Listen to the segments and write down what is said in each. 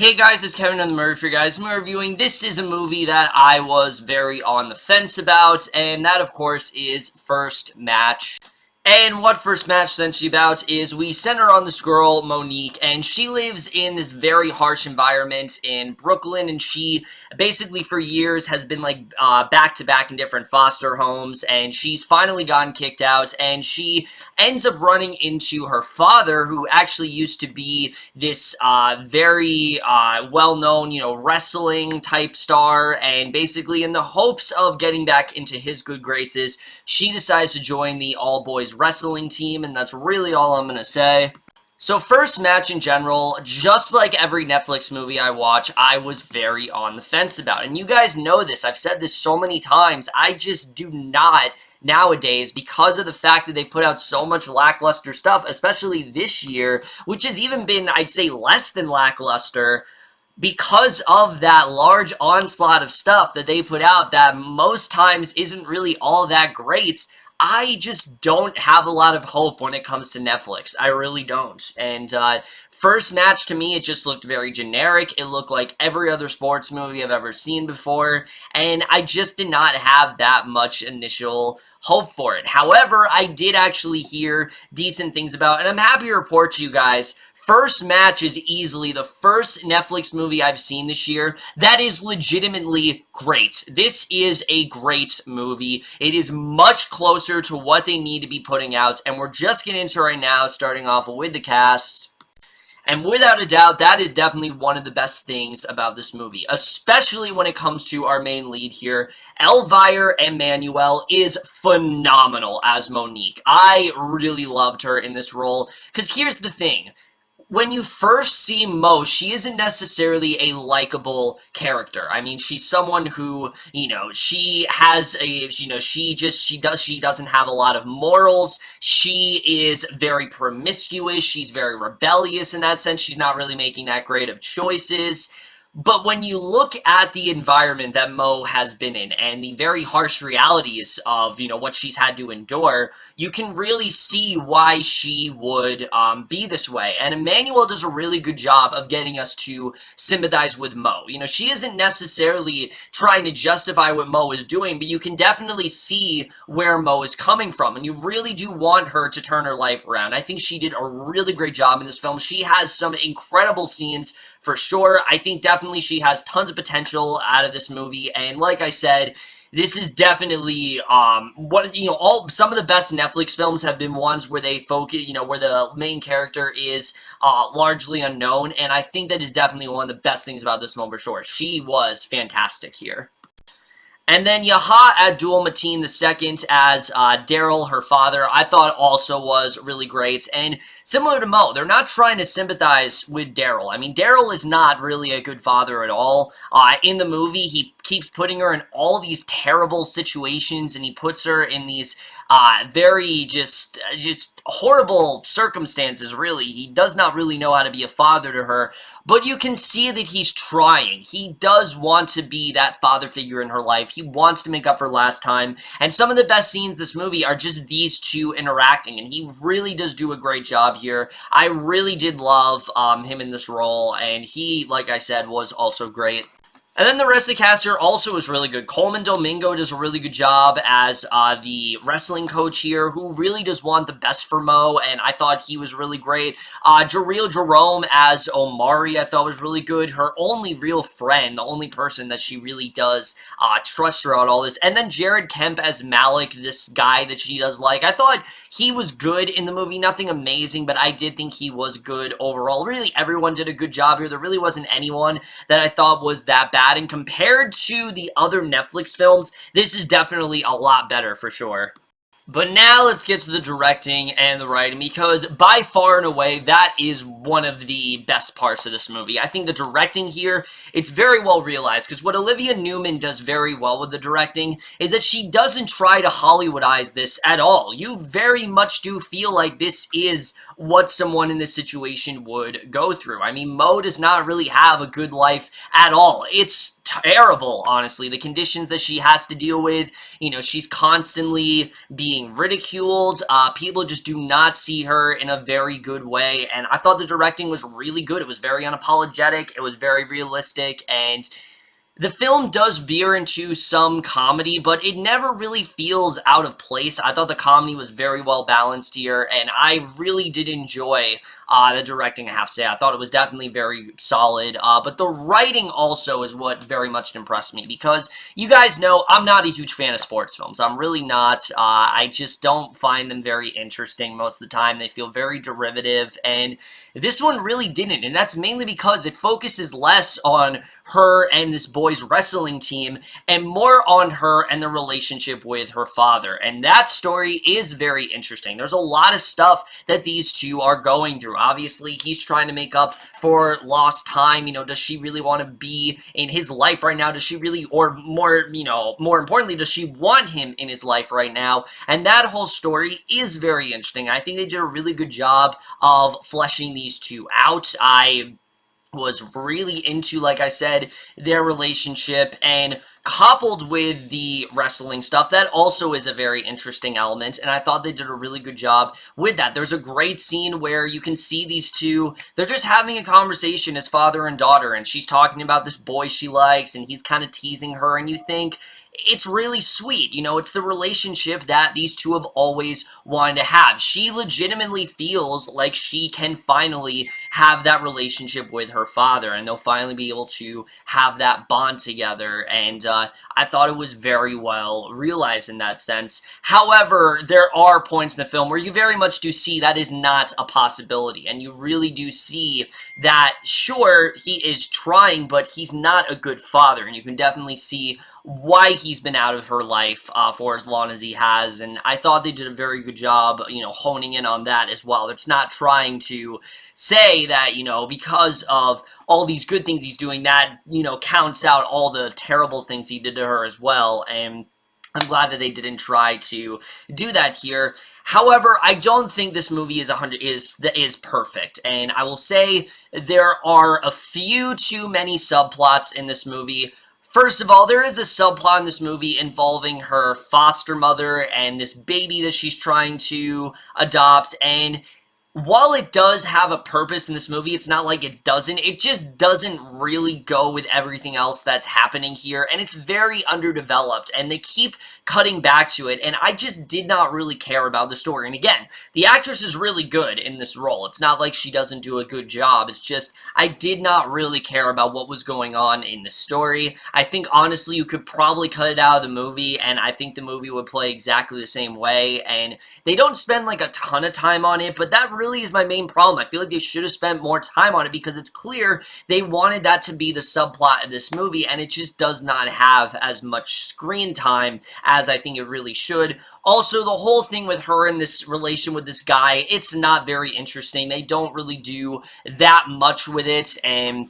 Hey guys, it's Kevin on the Murray for you guys. We're reviewing. This is a movie that I was very on the fence about, and that, of course, is First Match. And what First Match is essentially about is we center on this girl, Monique, and she lives in this very harsh environment in Brooklyn, and she basically for years has been like back-to-back in different foster homes, and she's finally gotten kicked out, and she ends up running into her father, who actually used to be this very well-known, wrestling type star, and basically in the hopes of getting back into his good graces, she decides to join the all-boys wrestling team, and that's really all I'm gonna say. So First Match in general, just like every Netflix movie I watch, I was very on the fence about. And you guys know this. I've said this so many times. I just do not nowadays, because of the fact that they put out so much lackluster stuff, especially this year, which has even been, I'd say, less than lackluster, because of that large onslaught of stuff that they put out that most times isn't really all that great. I just don't have a lot of hope when it comes to Netflix. I really don't. And First Match, to me, it just looked very generic. It looked like every other sports movie I've ever seen before, and I just did not have that much initial hope for it. However, I did actually hear decent things about it, and I'm happy to report to you guys, First Match is easily the first Netflix movie I've seen this year that is legitimately great. This is a great movie. It is much closer to what they need to be putting out, and we're just getting into it right now, starting off with the cast. And without a doubt, that is definitely one of the best things about this movie, especially when it comes to our main lead here. Elvire Emmanuel is phenomenal as Monique. I really loved her in this role, because here's the thing. When you first see Mo, she isn't necessarily a likable character. I mean, she's someone who, she has a, she doesn't have a lot of morals. She is very promiscuous. She's very rebellious in that sense. She's not really making that great of choices. But when you look at the environment that Mo has been in and the very harsh realities of, what she's had to endure, you can really see why she would be this way. And Emmanuel does a really good job of getting us to sympathize with Mo. She isn't necessarily trying to justify what Mo is doing, but you can definitely see where Mo is coming from. And you really do want her to turn her life around. I think she did a really great job in this film. She has some incredible scenes for sure. I think definitely she has tons of potential out of this movie, and like I said, this is definitely some of the best Netflix films have been ones where they focus, where the main character is largely unknown, and I think that is definitely one of the best things about this film for sure. She was fantastic here. And then Yahya Abdul-Mateen II as Jharrel, her father, I thought also was really great. And similar to Mo, they're not trying to sympathize with Jharrel. I mean, Jharrel is not really a good father at all. In the movie, he keeps putting her in all these terrible situations, and he puts her in these very just horrible circumstances, really. He does not really know how to be a father to her, but you can see that he's trying. He does want to be that father figure in her life. He wants to make up for last time, and some of the best scenes in this movie are just these two interacting, and he really does do a great job here. I really did love him in this role, and he, like I said, was also great. And then the rest of the cast here also was really good. Colman Domingo does a really good job as the wrestling coach here, who really does want the best for Mo, and I thought he was really great. Jerome as Omari, I thought was really good. Her only real friend, the only person that she really does trust throughout all this. And then Kemp as Malik, this guy that she does like. I thought he was good in the movie. Nothing amazing, but I did think he was good overall. Really, everyone did a good job here. There really wasn't anyone that I thought was that bad. And compared to the other Netflix films, this is definitely a lot better for sure. But now let's get to the directing and the writing, because by far and away, that is one of the best parts of this movie. I think the directing here, it's very well realized, because what Olivia Newman does very well with the directing is that she doesn't try to Hollywoodize this at all. You very much do feel like this is what someone in this situation would go through. I mean, Mo does not really have a good life at all. It's terrible, honestly. The conditions that she has to deal with, you know, she's constantly being ridiculed. People just do not see her in a very good way, and I thought the directing was really good. It was very unapologetic, it was very realistic, and the film does veer into some comedy, but it never really feels out of place. I thought the comedy was very well balanced here, and I really did enjoy the directing, I have to say. I thought it was definitely very solid, but the writing also is what very much impressed me, because you guys know I'm not a huge fan of sports films. I'm really not. I just don't find them very interesting most of the time. They feel very derivative, and this one really didn't, and that's mainly because it focuses less on her and this boys wrestling team and more on her and the relationship with her father, and that story is very interesting. There's a lot of stuff that these two are going through. Obviously, he's trying to make up for lost time. You know, does she really want to be in his life right now? Does she really, or more, you know, more importantly, does she want him in his life right now? And that whole story is very interesting. I think they did a really good job of fleshing these two out. I was really into, like I said, their relationship, and coupled with the wrestling stuff, that also is a very interesting element, and I thought they did a really good job with that. There's a great scene where you can see these two, they're just having a conversation as father and daughter, and she's talking about this boy she likes, and he's kind of teasing her, and you think, it's really sweet. You know, it's the relationship that these two have always wanted to have. She legitimately feels like she can finally have that relationship with her father, and they'll finally be able to have that bond together, and I thought it was very well realized in that sense. However, there are points in the film where you very much do see that is not a possibility, and you really do see that, sure, he is trying, but he's not a good father, and you can definitely see why he's been out of her life for as long as he has, and I thought they did a very good job, you know, honing in on that as well. It's not trying to say that, you know, because of all these good things he's doing, that, you know, counts out all the terrible things he did to her as well, and I'm glad that they didn't try to do that here. However, I don't think this movie is perfect, and I will say there are a few too many subplots in this movie. First of all, there is a subplot in this movie involving her foster mother and this baby that she's trying to adopt, and while it does have a purpose in this movie, it's not like it doesn't. It just doesn't really go with everything else that's happening here, and it's very underdeveloped, and they keep cutting back to it, and I just did not really care about the story. And again, the actress is really good in this role. It's not like she doesn't do a good job. It's just, I did not really care about what was going on in the story. I think, honestly, you could probably cut it out of the movie, and I think the movie would play exactly the same way, and they don't spend, like, a ton of time on it, but that really is my main problem. I feel like they should have spent more time on it, because it's clear they wanted that to be the subplot of this movie, and it just does not have as much screen time as I think it really should. Also, the whole thing with her and this relation with this guy, it's not very interesting. They don't really do that much with it, and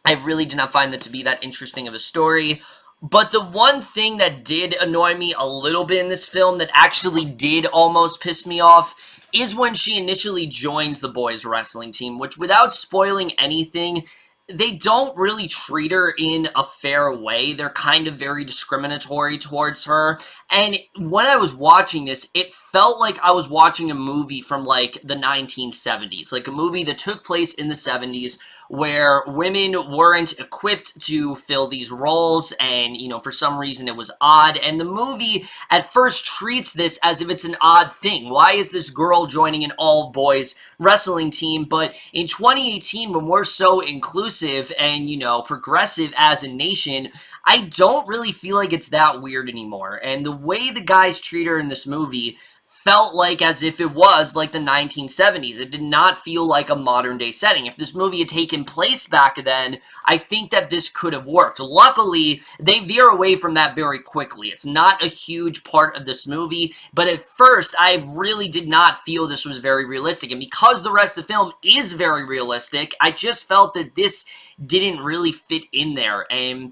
I really did not find that to be that interesting of a story. But the one thing that did annoy me a little bit in this film, that actually did almost piss me off, is when she initially joins the boys wrestling team, which, without spoiling anything, they don't really treat her in a fair way. They're kind of very discriminatory towards her. And when I was watching this, it felt like I was watching a movie from, like, the 1970s. Like, a movie that took place in the 70s, where women weren't equipped to fill these roles, and, you know, for some reason it was odd, and the movie at first treats this as if it's an odd thing. Why is this girl joining an all-boys wrestling team? But in 2018, when we're so inclusive and, you know, progressive as a nation, I don't really feel like it's that weird anymore, and the way the guys treat her in this movie felt like as if it was like the 1970s. It did not feel like a modern day setting. If this movie had taken place back then, I think that this could have worked. Luckily, they veer away from that very quickly. It's not a huge part of this movie, but at first, I really did not feel this was very realistic, and because the rest of the film is very realistic, I just felt that this didn't really fit in there, and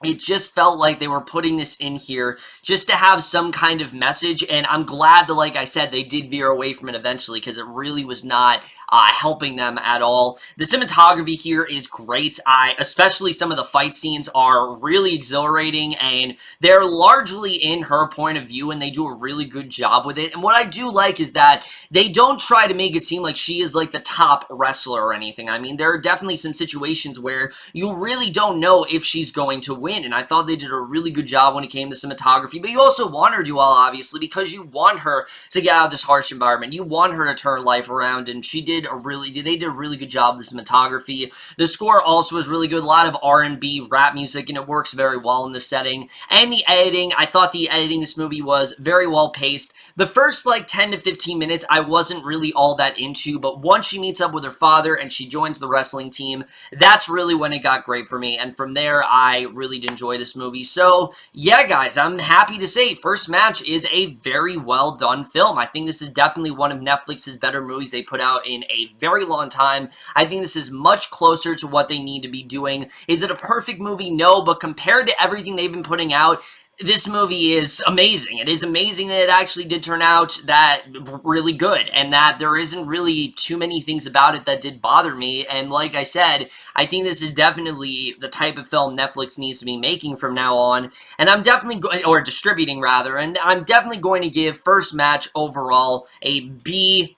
it just felt like they were putting this in here just to have some kind of message, and I'm glad that, like I said, they did veer away from it eventually, because it really was not helping them at all. The cinematography here is great. Especially some of the fight scenes are really exhilarating, and they're largely in her point of view, and they do a really good job with it. And what I do like is that they don't try to make it seem like she is like the top wrestler or anything. I mean, there are definitely some situations where you really don't know if she's going to win, and I thought they did a really good job when it came to cinematography. But you also want her to do well, obviously, because you want her to get out of this harsh environment. You want her to turn life around, and they did a really good job with the cinematography. The score also was really good. A lot of R&B rap music, and it works very well in this setting. And the editing, I thought the editing in this movie was very well paced. The first like 10 to 15 minutes I wasn't really all that into, but once she meets up with her father and she joins the wrestling team, that's really when it got great for me, and from there I really did enjoy this movie. So yeah, guys, I'm happy to say First Match is a very well done film. I think this is definitely one of Netflix's better movies they put out in a very long time. I think this is much closer to what they need to be doing. Is it a perfect movie? No, but compared to everything they've been putting out, this movie is amazing. It is amazing that it actually did turn out that really good, and that there isn't really too many things about it that did bother me. And like I said, I think this is definitely the type of film Netflix needs to be making from now on, and I'm definitely going, or distributing rather, and I'm definitely going to give First Match overall a B+.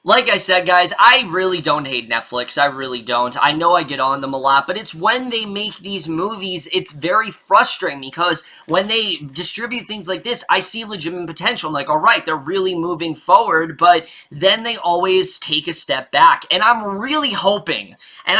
Like I said, guys, I really don't hate Netflix. I really don't. I know I get on them a lot, but it's when they make these movies, it's very frustrating, because when they distribute things like this, I see legitimate potential. I'm like, all right, they're really moving forward, but then they always take a step back. And I'm really hoping, and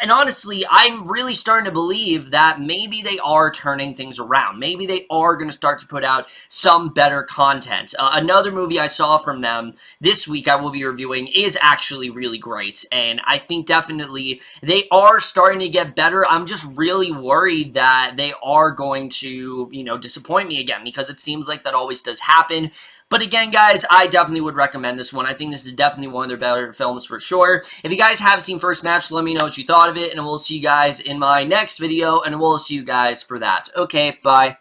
honestly, I'm really starting to believe that maybe they are turning things around. Maybe they are going to start to put out some better content. Another movie I saw from them this week I will be reviewing is actually really great, and I think definitely they are starting to get better. I'm just really worried that they are going to, disappoint me again, because it seems like that always does happen. But again, guys, I definitely would recommend this one. I think this is definitely one of their better films for sure. If you guys have seen First Match, let me know what you thought of it, and we'll see you guys in my next video, and we'll see you guys for that. Okay, bye.